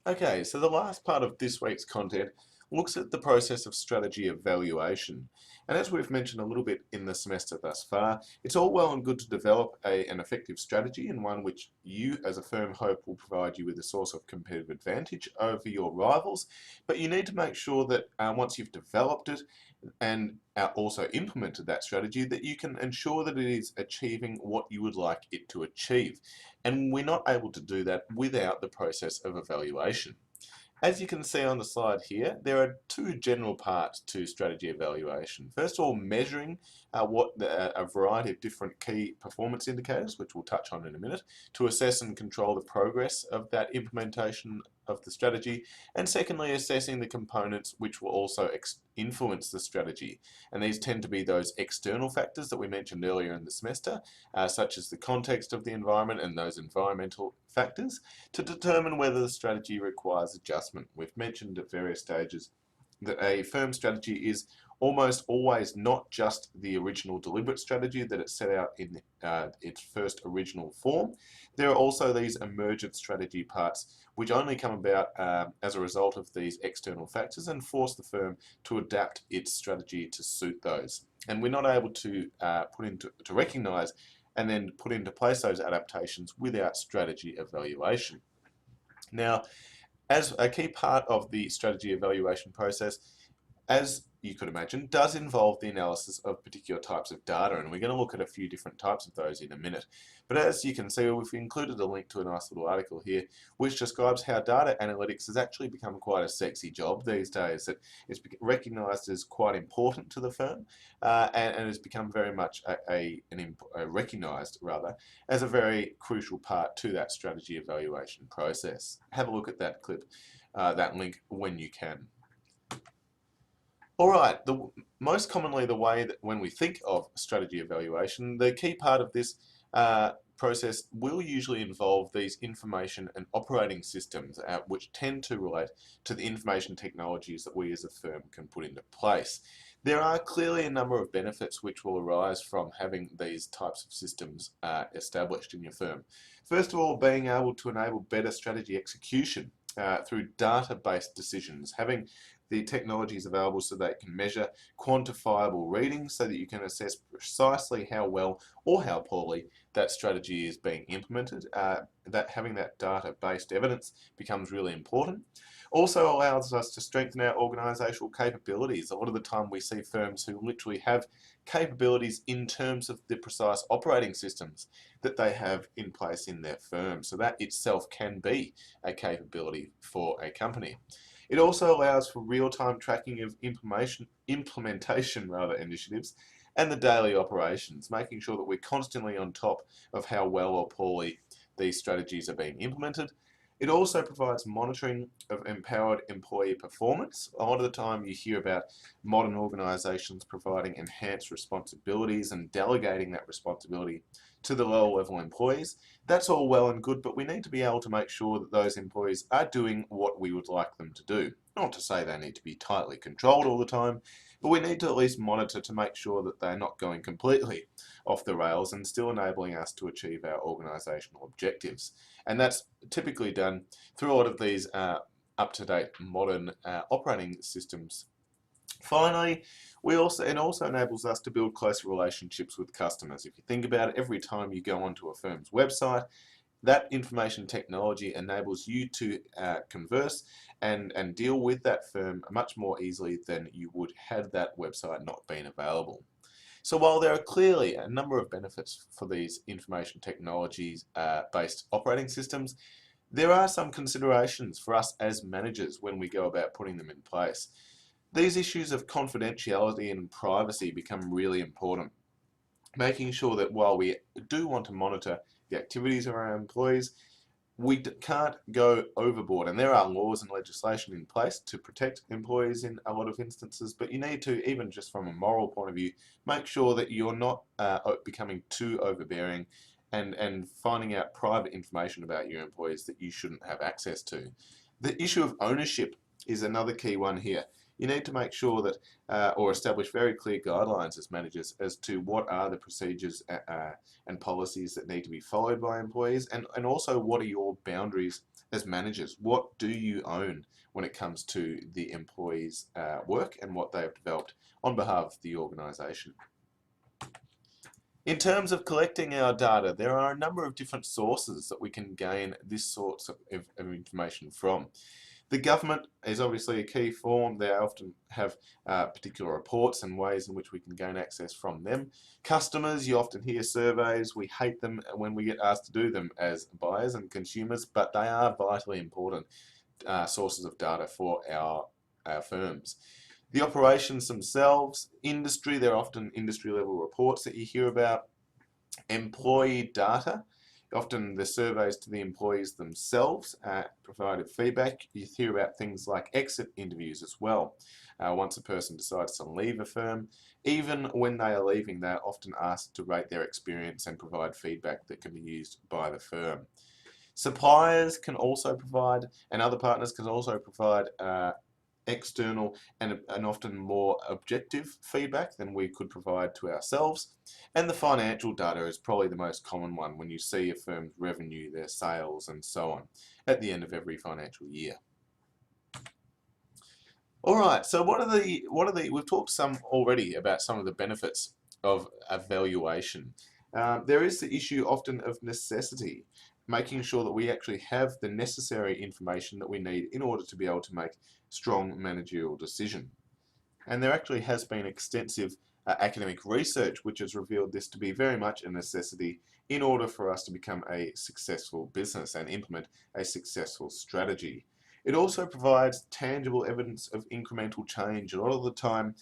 Okay, so the last part of this week's content looks at the process of strategy evaluation. And as we've mentioned a little bit in the semester thus far, it's all well and good to develop an effective strategy and one which you as a firm hope will provide you with a source of competitive advantage over your rivals. But you need to make sure that once you've developed it and also implemented that strategy, that you can ensure that it is achieving what you would like it to achieve. And we're not able to do that without the process of evaluation. As you can see on the slide here, there are two general parts to strategy evaluation. First of all, measuring a variety of different key performance indicators, which we'll touch on in a minute, to assess and control the progress of that implementation of the strategy. And secondly, assessing the components which will also influence the strategy. And these tend to be those external factors that we mentioned earlier in the semester, such as the context of the environment and those environmental factors, to determine whether the strategy requires adjustment. We've mentioned at various stages that a firm strategy is almost always not just the original deliberate strategy that it set out in its first original form. There are also these emergent strategy parts which only come about as a result of these external factors and force the firm to adapt its strategy to suit those. And we're not able to recognize and then put into place those adaptations without strategy evaluation. Now, as a key part of the strategy evaluation process, as you could imagine, does involve the analysis of particular types of data, and we're going to look at a few different types of those in a minute. But as you can see, we've included a link to a nice little article here which describes how data analytics has actually become quite a sexy job these days. That it's recognised as quite important to the firm and has become very much recognised rather as a very crucial part to that strategy evaluation process. Have a look at that clip, that link when you can. All right, most commonly the way that when we think of strategy evaluation, the key part of this process will usually involve these information and operating systems, which tend to relate to the information technologies that we as a firm can put into place. There are clearly a number of benefits which will arise from having these types of systems established in your firm. First of all, being able to enable better strategy execution through data-based decisions, having the technologies available so that it can measure quantifiable readings so that you can assess precisely how well or how poorly that strategy is being implemented. That having that data-based evidence becomes really important. Also allows us to strengthen our organisational capabilities. A lot of the time we see firms who literally have capabilities in terms of the precise operating systems that they have in place in their firm. So that itself can be a capability for a company. It also allows for real-time tracking of implementation initiatives and the daily operations, making sure that we're constantly on top of how well or poorly these strategies are being implemented. It also provides monitoring of empowered employee performance. A lot of the time you hear about modern organisations providing enhanced responsibilities and delegating that responsibility to the lower level employees. That's all well and good, but we need to be able to make sure that those employees are doing what we would like them to do. Not to say they need to be tightly controlled all the time, but we need to at least monitor to make sure that they're not going completely off the rails and still enabling us to achieve our organisational objectives. And that's typically done through a lot of these up-to-date modern operating systems. Finally, it also enables us to build closer relationships with customers. If you think about it, every time you go onto a firm's website, that information technology enables you to converse and deal with that firm much more easily than you would had that website not been available. So while there are clearly a number of benefits for these information technologies based operating systems, there are some considerations for us as managers when we go about putting them in place. These issues of confidentiality and privacy become really important, making sure that while we do want to monitor the activities of our employees, we can't go overboard. And there are laws and legislation in place to protect employees in a lot of instances, but you need to, even just from a moral point of view, make sure that you're not becoming too overbearing and finding out private information about your employees that you shouldn't have access to. The issue of ownership is another key one here. you need to make sure that, or establish very clear guidelines as managers as to what are the procedures and policies that need to be followed by employees, and also what are your boundaries as managers. What do you own when it comes to the employees' work and what they have developed on behalf of the organisation. In terms of collecting our data, there are a number of different sources that we can gain this sort of information from. The government is obviously a key form. They often have particular reports and ways in which we can gain access from them. Customers, you often hear surveys. We hate them when we get asked to do them as buyers and consumers, but they are vitally important sources of data for our firms. The operations themselves, industry, there are often industry level reports that you hear about. Employee data, often the surveys to the employees themselves provided feedback. You hear about things like exit interviews as well. Once a person decides to leave a firm, even when they are leaving, they are often asked to rate their experience and provide feedback that can be used by the firm. Suppliers can also provide, and other partners can also provide external and often more objective feedback than we could provide to ourselves. And the financial data is probably the most common one when you see a firm's revenue, their sales and so on at the end of every financial year. Alright, so we've talked some already about some of the benefits of evaluation. There is the issue often of necessity, making sure that we actually have the necessary information that we need in order to be able to make strong managerial decision. And there actually has been extensive academic research which has revealed this to be very much a necessity in order for us to become a successful business and implement a successful strategy. It also provides tangible evidence of incremental change. A lot of the time,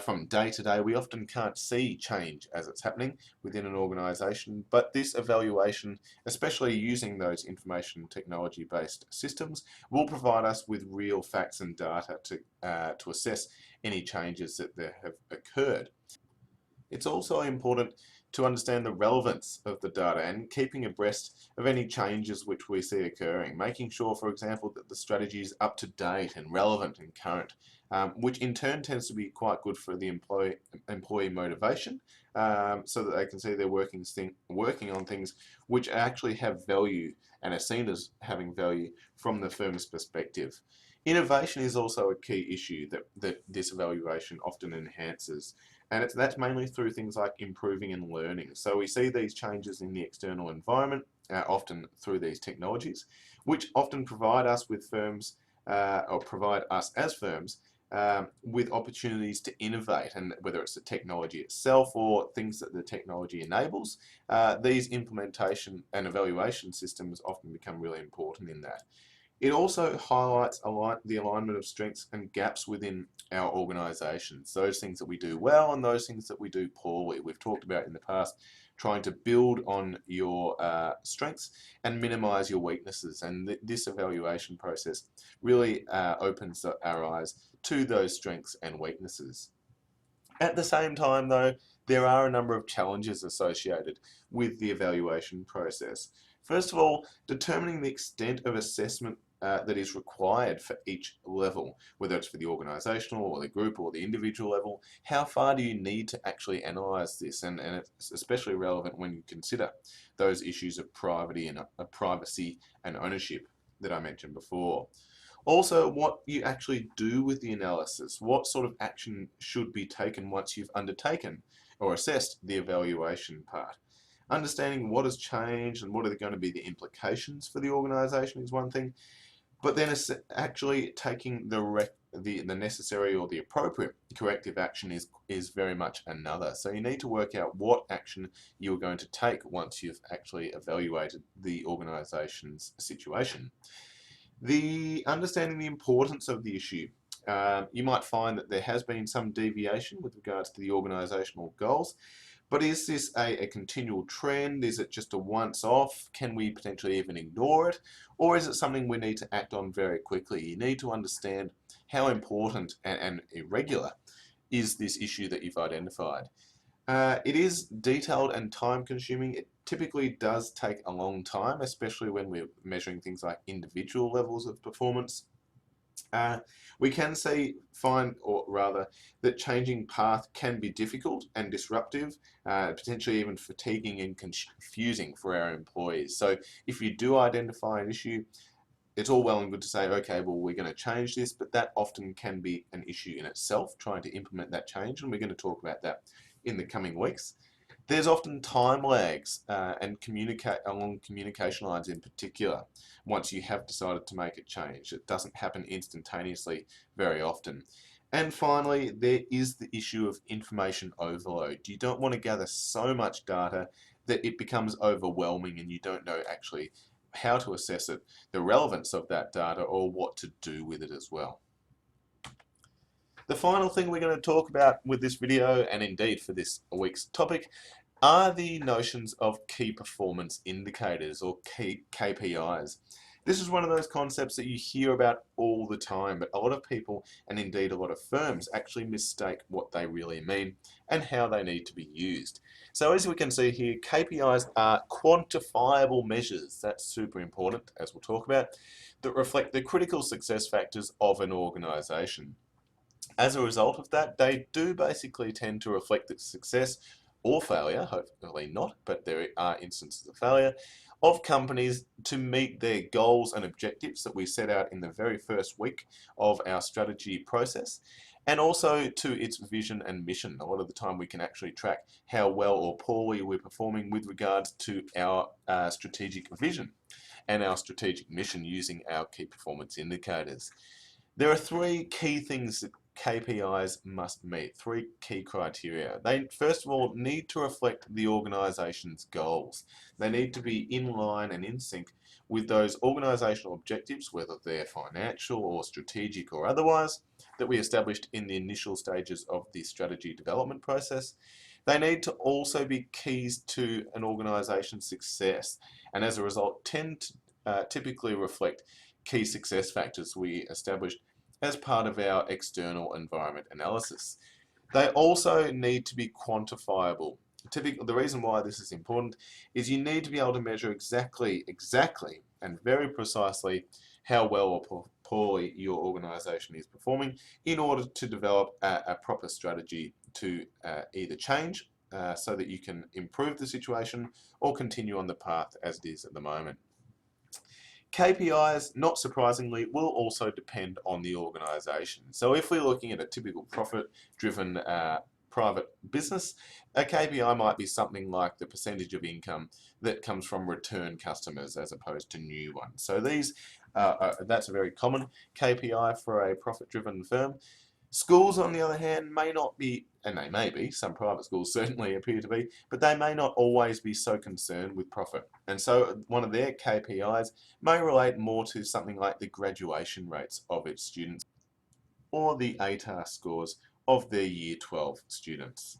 from day to day, we often can't see change as it's happening within an organisation, but this evaluation, especially using those information technology-based systems, will provide us with real facts and data to assess any changes that there have occurred. It's also important to understand the relevance of the data and keeping abreast of any changes which we see occurring, making sure, for example, that the strategy is up to date and relevant and current, which in turn tends to be quite good for the employee motivation, so that they can see they're working on things which actually have value and are seen as having value from the firm's perspective. Innovation is also a key issue that this evaluation often enhances, and that's mainly through things like improving and learning. So we see these changes in the external environment, often through these technologies, which often provide us with firms, or provide us as firms, with opportunities to innovate, and whether it's the technology itself or things that the technology enables, these implementation and evaluation systems often become really important in that. It also highlights the alignment of strengths and gaps within our organisations, those things that we do well and those things that we do poorly. We've talked about in the past trying to build on your strengths and minimise your weaknesses, and this evaluation process really opens our eyes to those strengths and weaknesses. At the same time though, there are a number of challenges associated with the evaluation process. First of all, determining the extent of assessment that is required for each level, whether it's for the organisational or the group or the individual level. How far do you need to actually analyse this? And it's especially relevant when you consider those issues of privacy and ownership that I mentioned before. Also, what you actually do with the analysis, what sort of action should be taken once you've undertaken or assessed the evaluation part. Understanding what has changed and what are going to be the implications for the organisation is one thing, but then actually taking the necessary or the appropriate corrective action is very much another. So you need to work out what action you're going to take once you've actually evaluated the organisation's situation. Understanding the importance of the issue. You might find that there has been some deviation with regards to the organisational goals, but is this a continual trend? Is it just a once-off? Can we potentially even ignore it? Or is it something we need to act on very quickly? You need to understand how important and irregular is this issue that you've identified. It is detailed and time-consuming. It typically does take a long time, especially when we're measuring things like individual levels of performance. Uh, we can find, or rather, that changing path can be difficult and disruptive, potentially even fatiguing and confusing for our employees. So if you do identify an issue, it's all well and good to say, okay, well, we're going to change this, but that often can be an issue in itself, trying to implement that change, and we're going to talk about that in the coming weeks. There's often time lags and along communication lines in particular. Once you have decided to make a change, it doesn't happen instantaneously very often. And finally, there is the issue of information overload. You don't want to gather so much data that it becomes overwhelming and you don't know actually how to assess it, the relevance of that data, or what to do with it as well. The final thing we're going to talk about with this video, and indeed for this week's topic, are the notions of key performance indicators, or key KPIs. This is one of those concepts that you hear about all the time, but a lot of people, and indeed a lot of firms, actually mistake what they really mean and how they need to be used. So as we can see here, KPIs are quantifiable measures, that's super important, as we'll talk about, that reflect the critical success factors of an organisation. As a result of that, they do basically tend to reflect the success or failure, hopefully not, but there are instances of failure, of companies to meet their goals and objectives that we set out in the very first week of our strategy process, and also to its vision and mission. A lot of the time we can actually track how well or poorly we're performing with regards to our strategic vision and our strategic mission using our key performance indicators. There are three key things that KPIs must meet, three key criteria. They, first of all, need to reflect the organisation's goals. They need to be in line and in sync with those organisational objectives, whether they're financial or strategic or otherwise, that we established in the initial stages of the strategy development process. They need to also be keys to an organisation's success, and as a result tend to typically reflect key success factors we established as part of our external environment analysis. They also need to be quantifiable. The reason why this is important is you need to be able to measure exactly, and very precisely how well or poorly your organisation is performing in order to develop a proper strategy to either change so that you can improve the situation or continue on the path as it is at the moment. KPIs, not surprisingly, will also depend on the organisation. So if we're looking at a typical profit-driven private business, a KPI might be something like the percentage of income that comes from return customers as opposed to new ones. So that's a very common KPI for a profit-driven firm. Schools, on the other hand, may not be, and they may be, some private schools certainly appear to be, but they may not always be so concerned with profit. And so one of their KPIs may relate more to something like the graduation rates of its students or the ATAR scores of their Year 12 students.